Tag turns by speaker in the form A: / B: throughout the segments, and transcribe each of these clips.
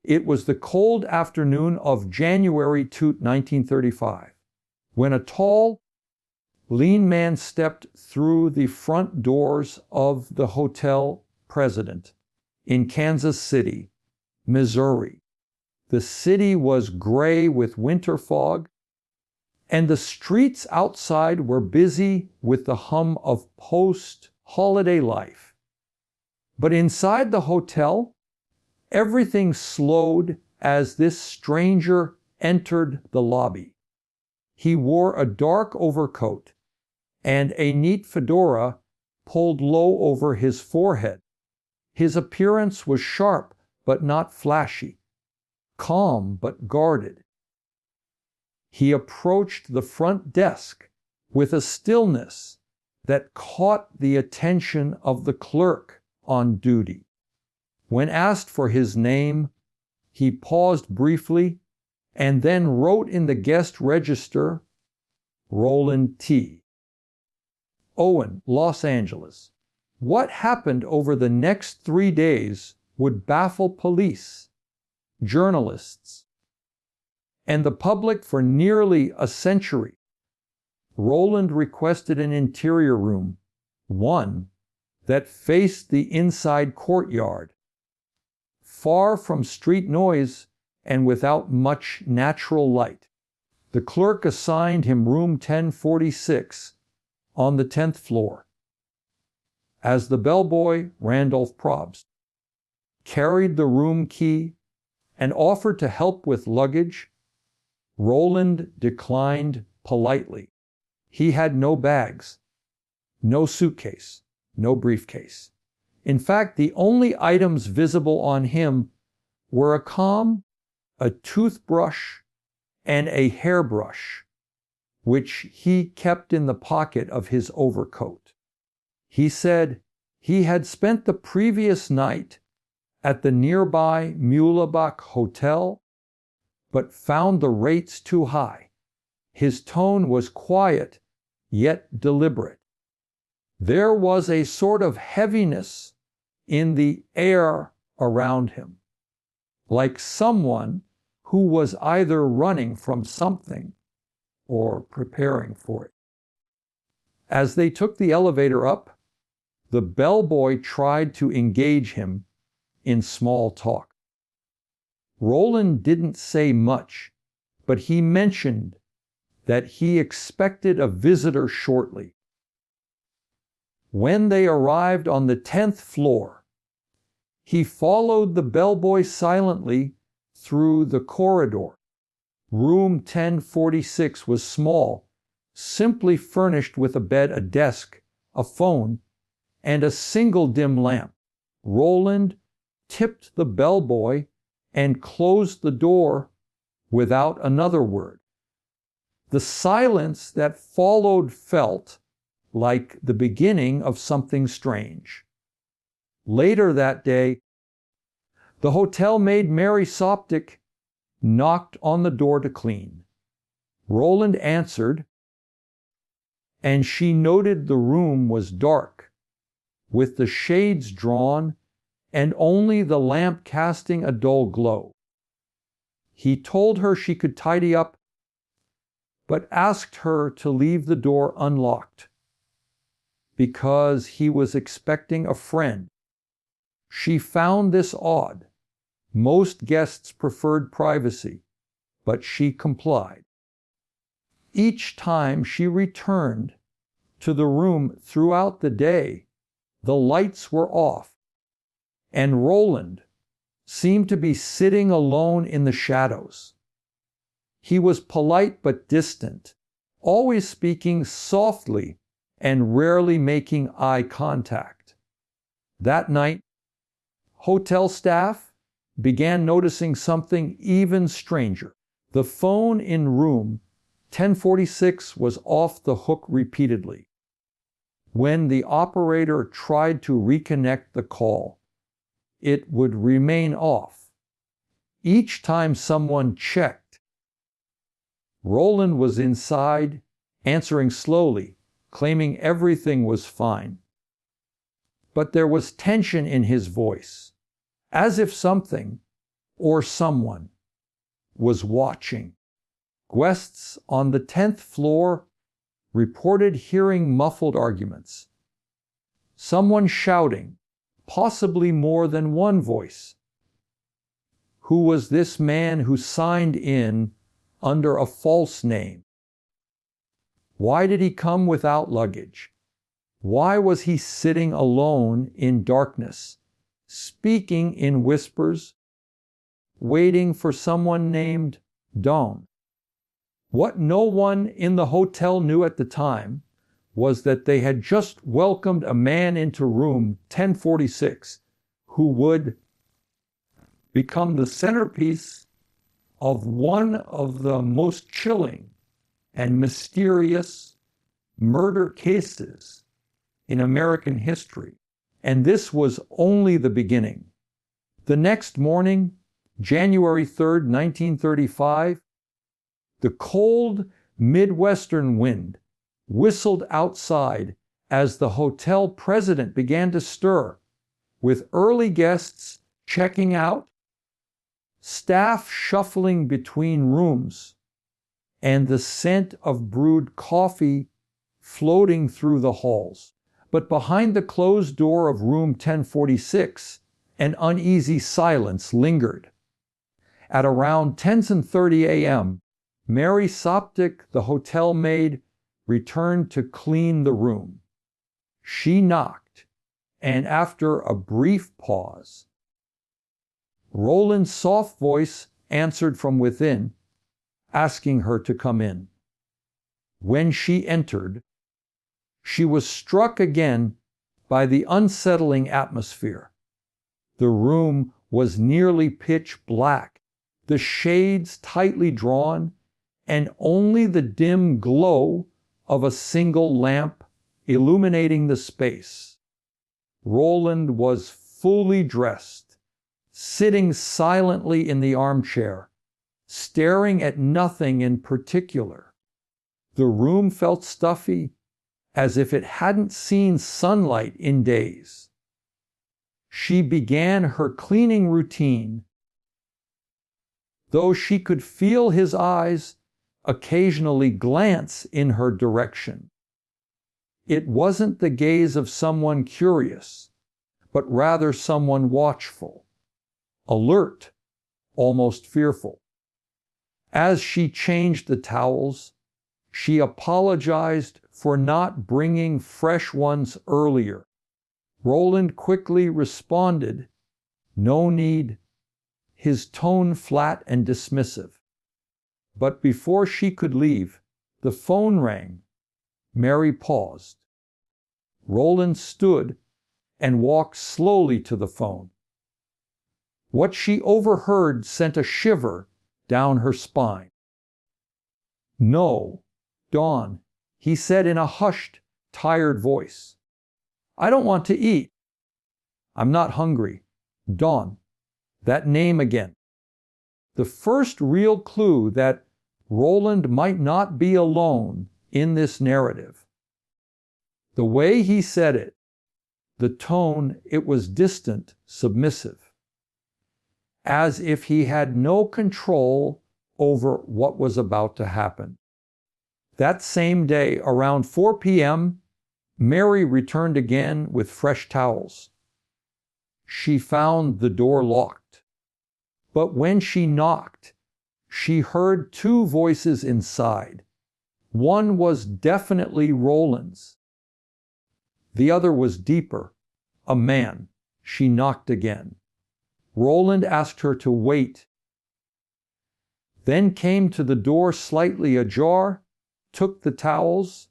A: It was the cold afternoon of January 2, 1935, when a tall, lean man stepped through the front doors of the Hotel President in Kansas City, Missouri. The city was gray with winter fog, and the streets outside were busy with the hum of post-holiday life. But inside the hotel, everything slowed as this stranger entered the lobby. He wore a dark overcoat and a neat fedora pulled low over his forehead. His appearance was sharp but not flashy, calm but guarded. He approached the front desk with a stillness that caught the attention of the clerk on duty. When asked for his name, he paused briefly and then wrote in the guest register, Roland T. Owen, Los Angeles. What happened over the next 3 days would baffle police, journalists, and the public for nearly a century. Roland requested an interior room, one that faced the inside courtyard, far from street noise and without much natural light. The clerk assigned him room 1046 on the 10th floor. As the bellboy, Randolph Probst, carried the room key and offered to help with luggage, Roland declined politely. He had no bags, no suitcase, no briefcase. In fact, the only items visible on him were a comb, a toothbrush, and a hairbrush, which he kept in the pocket of his overcoat. He said he had spent the previous night at the nearby Muhlebach Hotel, but found the rates too high. His tone was quiet, yet deliberate. There was a sort of heaviness in the air around him, like someone who was either running from something or preparing for it. As they took the elevator up, the bellboy tried to engage him in small talk. Roland didn't say much, but he mentioned that he expected a visitor shortly. When they arrived on the 10th floor, he followed the bellboy silently through the corridor. Room 1046 was small, simply furnished with a bed, a desk, a phone, and a single dim lamp. Roland tipped the bellboy and closed the door without another word. The silence that followed felt like the beginning of something strange. Later that day, the hotel maid Mary Soptic knocked on the door to clean. Roland answered, and she noted the room was dark, with the shades drawn and only the lamp casting a dull glow. He told her she could tidy up, but asked her to leave the door unlocked, because he was expecting a friend. She found this odd. Most guests preferred privacy, but she complied. Each time she returned to the room throughout the day, the lights were off, and Roland seemed to be sitting alone in the shadows. He was polite but distant, always speaking softly and rarely making eye contact. That night, hotel staff began noticing something even stranger. The phone in room 1046 was off the hook repeatedly. When the operator tried to reconnect the call, it would remain off. Each time someone checked, Roland was inside, answering slowly, claiming everything was fine. But there was tension in his voice, as if something or someone was watching. Guests on the 10th floor reported hearing muffled arguments. Someone shouting, possibly more than one voice. Who was this man who signed in under a false name? Why did he come without luggage? Why was he sitting alone in darkness, speaking in whispers, waiting for someone named Dawn? What no one in the hotel knew at the time was that they had just welcomed a man into room 1046 who would become the centerpiece of one of the most chilling and mysterious murder cases in American history. And this was only the beginning. The next morning, January 3rd, 1935, the cold Midwestern wind whistled outside as the hotel president began to stir, with early guests checking out, staff shuffling between rooms, and the scent of brewed coffee floating through the halls. But behind the closed door of room 1046, an uneasy silence lingered. At around 10:30 a.m., Mary Soptic, the hotel maid, returned to clean the room. She knocked, and after a brief pause, Roland's soft voice answered from within, asking her to come in. When she entered, she was struck again by the unsettling atmosphere. The room was nearly pitch black, the shades tightly drawn, and only the dim glow of a single lamp illuminating the space. Roland was fully dressed, sitting silently in the armchair, staring at nothing in particular. The room felt stuffy, as if it hadn't seen sunlight in days. She began her cleaning routine, though she could feel his eyes occasionally glance in her direction. It wasn't the gaze of someone curious, but rather someone watchful, alert, almost fearful. As she changed the towels, she apologized for not bringing fresh ones earlier. Roland quickly responded, "No need," his tone flat and dismissive. But before she could leave, the phone rang. Mary paused. Roland stood and walked slowly to the phone. What she overheard sent a shiver down her spine. "No, Dawn," he said in a hushed, tired voice. "I don't want to eat." "I'm not hungry." Dawn. That name again. The first real clue that Roland might not be alone in this narrative. The way he said it, the tone, it was distant, submissive, as if he had no control over what was about to happen. That same day, around 4 p.m., Mary returned again with fresh towels. She found the door locked. But when she knocked, she heard two voices inside. One was definitely Roland's. The other was deeper, a man. She knocked again. Roland asked her to wait, then came to the door slightly ajar, took the towels,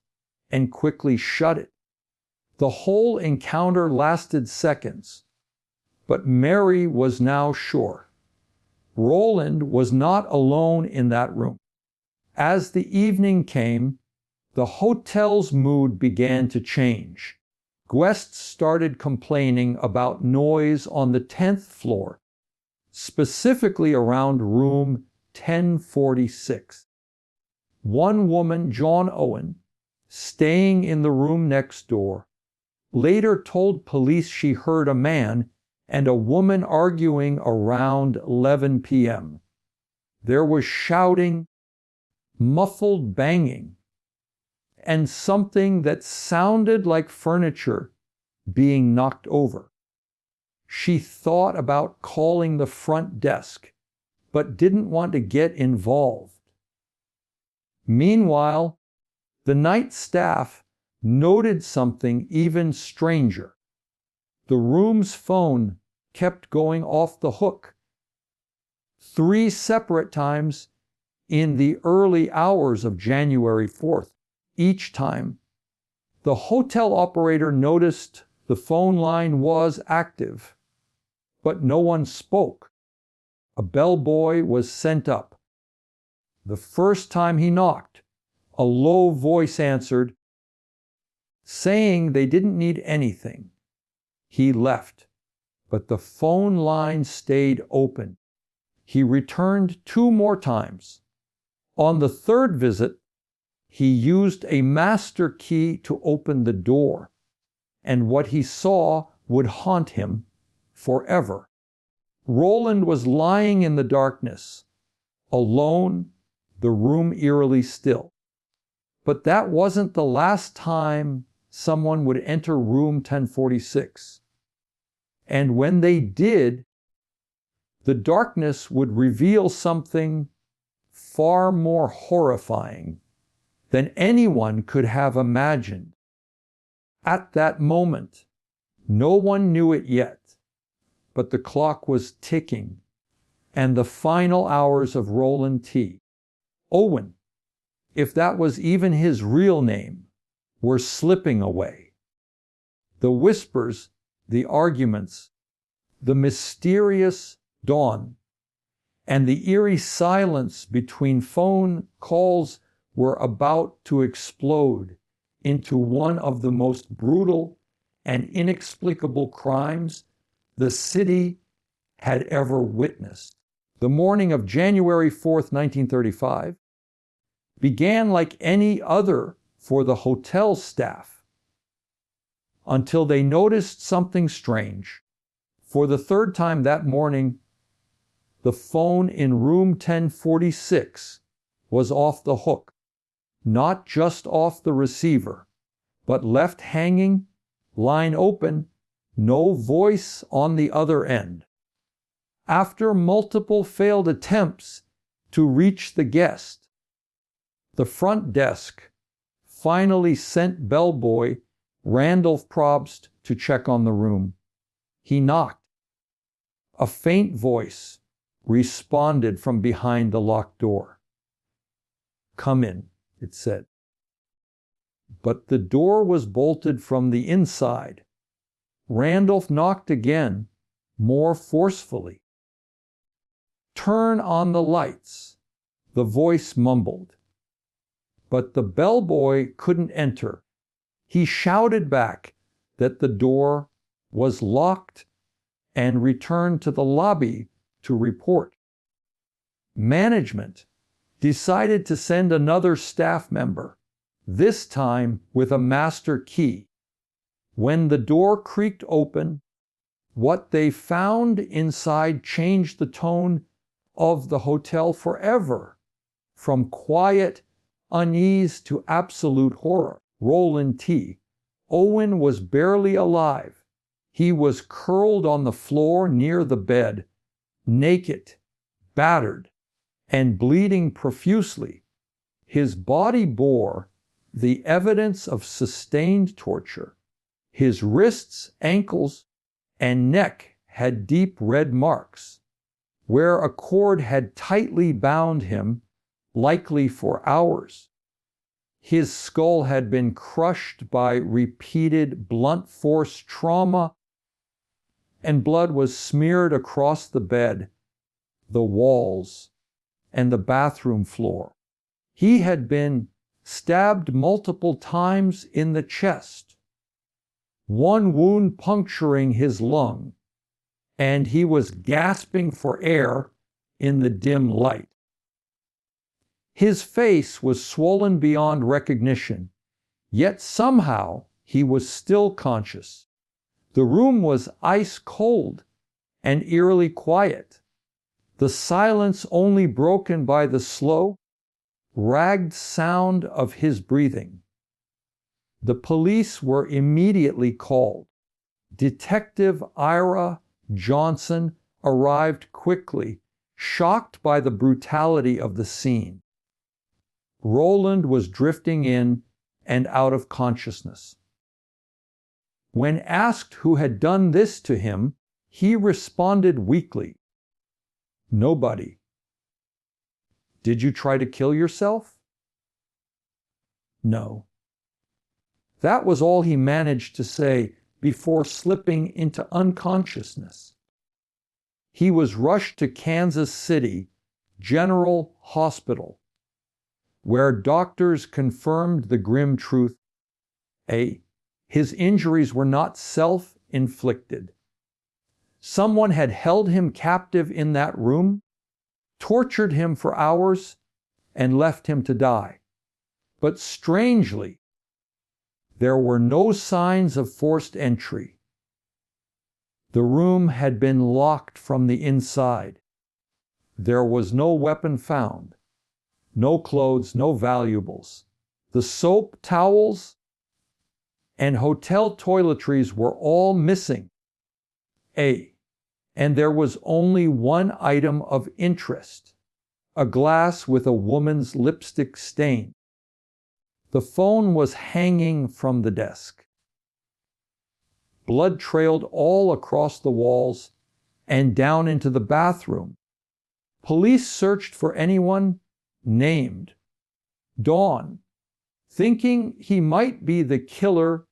A: and quickly shut it. The whole encounter lasted seconds, but Mary was now sure. Roland was not alone in that room. As the evening came, the hotel's mood began to change. Guests started complaining about noise on the 10th floor, specifically around room 1046. One woman, John Owen, staying in the room next door, later told police she heard a man and a woman arguing around 11 p.m. There was shouting, muffled banging, and something that sounded like furniture being knocked over. She thought about calling the front desk, but didn't want to get involved. Meanwhile, the night staff noted something even stranger. The room's phone kept going off the hook 3 separate times in the early hours of January 4th. Each time, the hotel operator noticed the phone line was active, but no one spoke. A bellboy was sent up. The first time he knocked, a low voice answered, saying they didn't need anything. He left, but the phone line stayed open. He returned 2 more times. On the 3rd visit, he used a master key to open the door, and what he saw would haunt him forever. Roland was lying in the darkness, alone, the room eerily still. But that wasn't the last time someone would enter room 1046. And when they did, the darkness would reveal something far more horrifying than anyone could have imagined. At that moment, no one knew it yet, but the clock was ticking, and the final hours of Roland T. Owen, if that was even his real name, were slipping away. The whispers, the arguments, the mysterious dawn, and the eerie silence between phone calls were about to explode into one of the most brutal and inexplicable crimes the city had ever witnessed. The morning of January 4th, 1935, began like any other for the hotel staff until they noticed something strange. For the 3rd time that morning, the phone in room 1046 was off the hook. Not just off the receiver, but left hanging, line open, no voice on the other end. After multiple failed attempts to reach the guest, the front desk finally sent bellboy Randolph Probst to check on the room. He knocked. A faint voice responded from behind the locked door. "Come in," it said. But the door was bolted from the inside. Randolph knocked again, more forcefully. "Turn on the lights," the voice mumbled. But the bellboy couldn't enter. He shouted back that the door was locked and returned to the lobby to report. Management decided to send another staff member, this time with a master key. When the door creaked open, what they found inside changed the tone of the hotel forever, from quiet unease to absolute horror. Roland T. Owen was barely alive. He was curled on the floor near the bed, naked, battered, and bleeding profusely. His body bore the evidence of sustained torture. His wrists, ankles, and neck had deep red marks, where a cord had tightly bound him, likely for hours. His skull had been crushed by repeated blunt force trauma, and blood was smeared across the bed, the walls, and the bathroom floor. He had been stabbed multiple times in the chest, one wound puncturing his lung, and he was gasping for air in the dim light. His face was swollen beyond recognition, yet somehow he was still conscious. The room was ice cold and eerily quiet, the silence only broken by the slow, ragged sound of his breathing. The police were immediately called. Detective Ira Johnson arrived quickly, shocked by the brutality of the scene. Roland was drifting in and out of consciousness. When asked who had done this to him, he responded weakly, "Nobody." "Did you try to kill yourself?" "No." That was all he managed to say before slipping into unconsciousness. He was rushed to Kansas City General Hospital, where doctors confirmed the grim truth. His injuries were not self-inflicted. Someone had held him captive in that room, tortured him for hours, and left him to die. But strangely, there were no signs of forced entry. The room had been locked from the inside. There was no weapon found, no clothes, no valuables. The soap, towels, and hotel toiletries were all missing. And there was only one item of interest, a glass with a woman's lipstick stain. The phone was hanging from the desk. Blood trailed all across the walls and down into the bathroom. Police searched for anyone named Dawn, thinking he might be the killer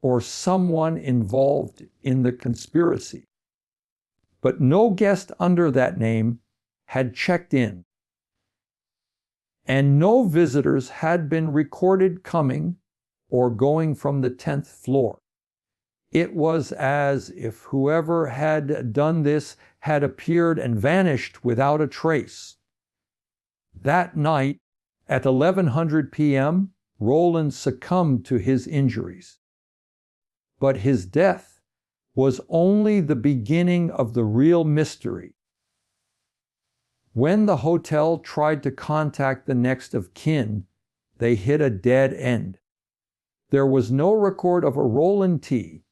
A: or someone involved in the conspiracy. But no guest under that name had checked in, and no visitors had been recorded coming or going from the 10th floor. It was as if whoever had done this had appeared and vanished without a trace. That night, at 11:00 p.m., Roland succumbed to his injuries. But his death was only the beginning of the real mystery. When the hotel tried to contact the next of kin, they hit a dead end. There was no record of a Roland T.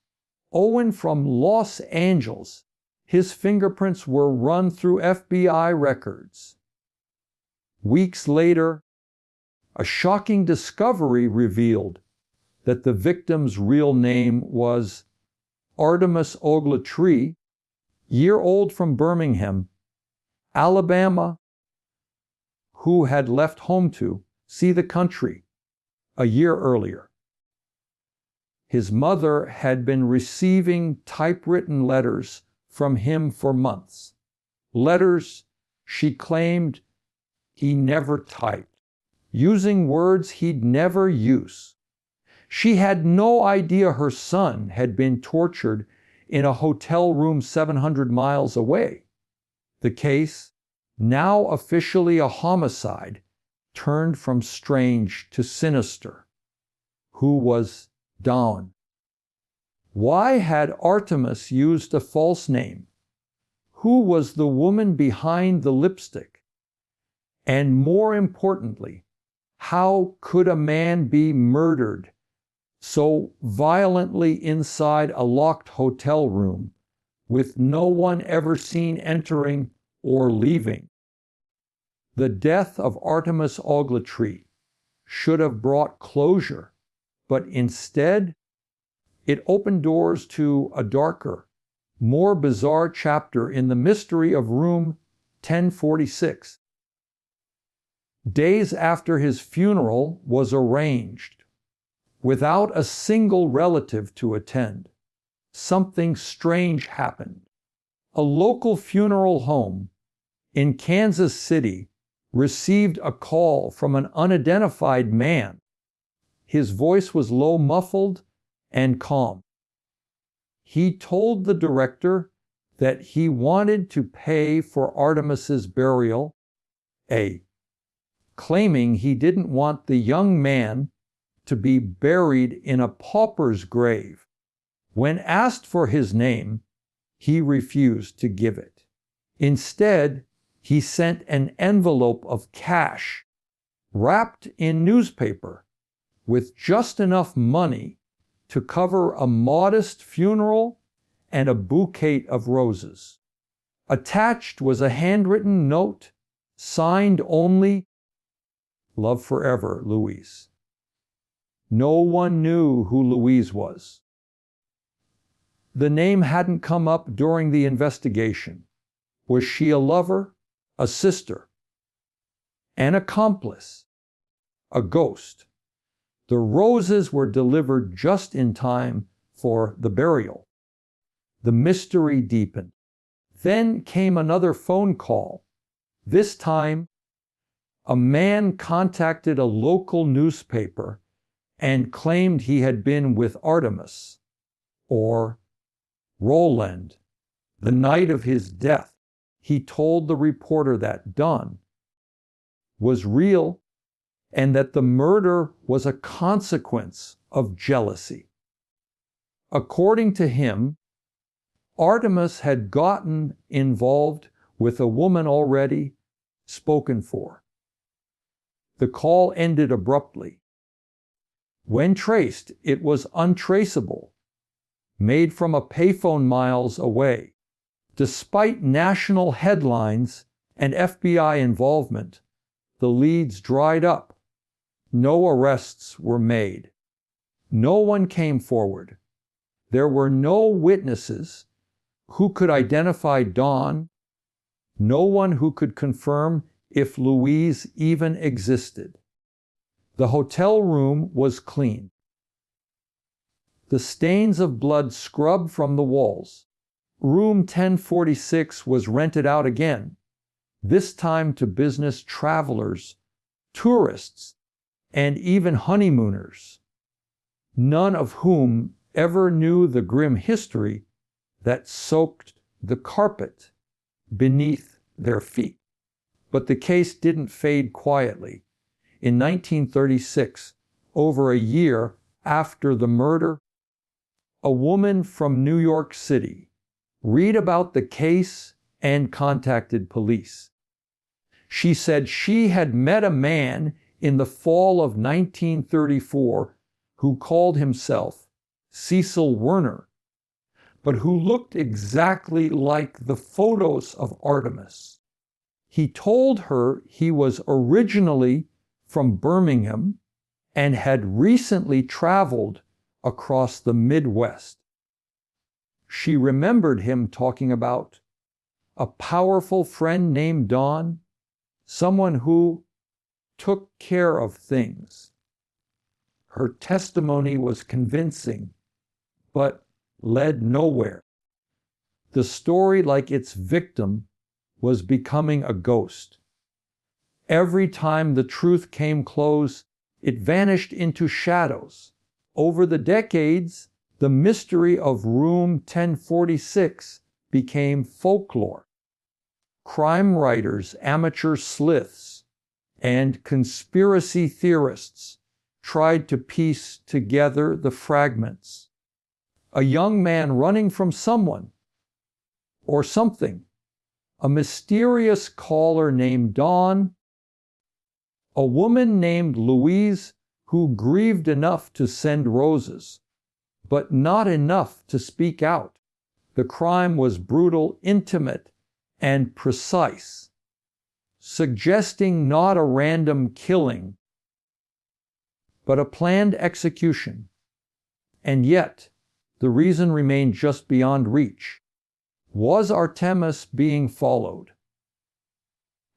A: Owen from Los Angeles. His fingerprints were run through FBI records. Weeks later, a shocking discovery revealed that the victim's real name was Artemis Ogletree, year-old from Birmingham, Alabama, who had left home to see the country a year earlier. His mother had been receiving typewritten letters from him for months. Letters she claimed he never typed, using words he'd never use. She had no idea her son had been tortured in a hotel room 700 miles away. The case, now officially a homicide, turned from strange to sinister. Who was Dawn? Why had Artemis used a false name? Who was the woman behind the lipstick? And more importantly, how could a man be murdered so violently inside a locked hotel room with no one ever seen entering or leaving? The death of Artemis Ogletree should have brought closure, but instead, it opened doors to a darker, more bizarre chapter in the mystery of room 1046. Days after his funeral was arranged, without a single relative to attend, something strange happened. A local funeral home in Kansas City received a call from an unidentified man. His voice was low, muffled, and calm. He told the director that he wanted to pay for Artemis's burial, claiming he didn't want the young man to be buried in a pauper's grave. When asked for his name, he refused to give it. Instead, he sent an envelope of cash wrapped in newspaper with just enough money to cover a modest funeral and a bouquet of roses. Attached was a handwritten note, signed only, "Love forever, Louise." No one knew who Louise was. The name hadn't come up during the investigation. Was she a lover, a sister, an accomplice, a ghost? The roses were delivered just in time for the burial. The mystery deepened. Then came another phone call. This time, a man contacted a local newspaper and claimed he had been with Artemis, or Roland, the night of his death. He told the reporter that Dawn was real and that the murder was a consequence of jealousy. According to him, Artemis had gotten involved with a woman already spoken for. The call ended abruptly. When traced, it was untraceable, made from a payphone miles away. Despite national headlines and FBI involvement, the leads dried up. No arrests were made. No one came forward. There were no witnesses who could identify Dawn, no one who could confirm if Louise even existed. The hotel room was clean. The stains of blood scrubbed from the walls. Room 1046 was rented out again, this time to business travelers, tourists, and even honeymooners, none of whom ever knew the grim history that soaked the carpet beneath their feet. But the case didn't fade quietly. In 1936, over a year after the murder, a woman from New York City read about the case and contacted police. She said she had met a man in the fall of 1934 who called himself Cecil Werner, but who looked exactly like the photos of Artemis. He told her he was originally from Birmingham and had recently traveled across the Midwest. She remembered him talking about a powerful friend named Dawn, someone who took care of things. Her testimony was convincing, but led nowhere. The story, like its victim, was becoming a ghost. Every time the truth came close, it vanished into shadows. Over the decades, the mystery of Room 1046 became folklore. Crime writers, amateur sleuths, and conspiracy theorists tried to piece together the fragments. A young man running from someone or something, a mysterious caller named Dawn, a woman named Louise who grieved enough to send roses, but not enough to speak out. The crime was brutal, intimate, and precise, suggesting not a random killing, but a planned execution. And yet, the reason remained just beyond reach. Was Artemis being followed?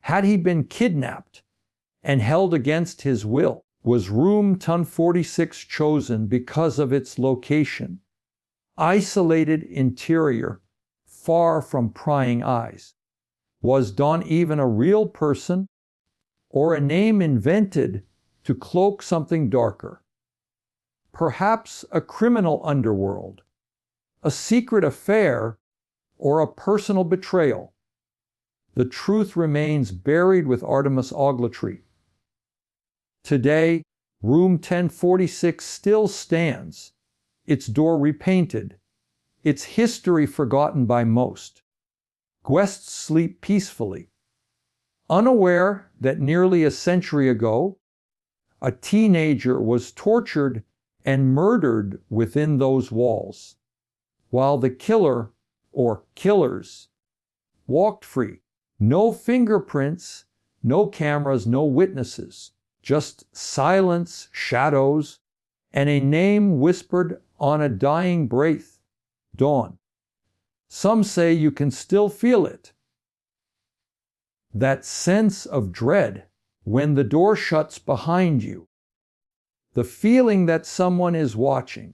A: Had he been kidnapped and held against his will? Was Room 1046 chosen because of its location? Isolated interior, far from prying eyes. Was Dawn even a real person, or a name invented to cloak something darker? Perhaps a criminal underworld, a secret affair, or a personal betrayal. The truth remains buried with Artemis Ogletree. Today, Room 1046 still stands, its door repainted, its history forgotten by most. Guests sleep peacefully, unaware that nearly a century ago, a teenager was tortured and murdered within those walls, while the killer, or killers, walked free. No fingerprints, no cameras, no witnesses, just silence, shadows, and a name whispered on a dying breath, Dawn. Some say you can still feel it. That sense of dread when the door shuts behind you. The feeling that someone is watching,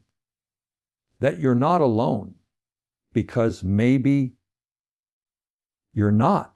A: that you're not alone, because maybe you're not.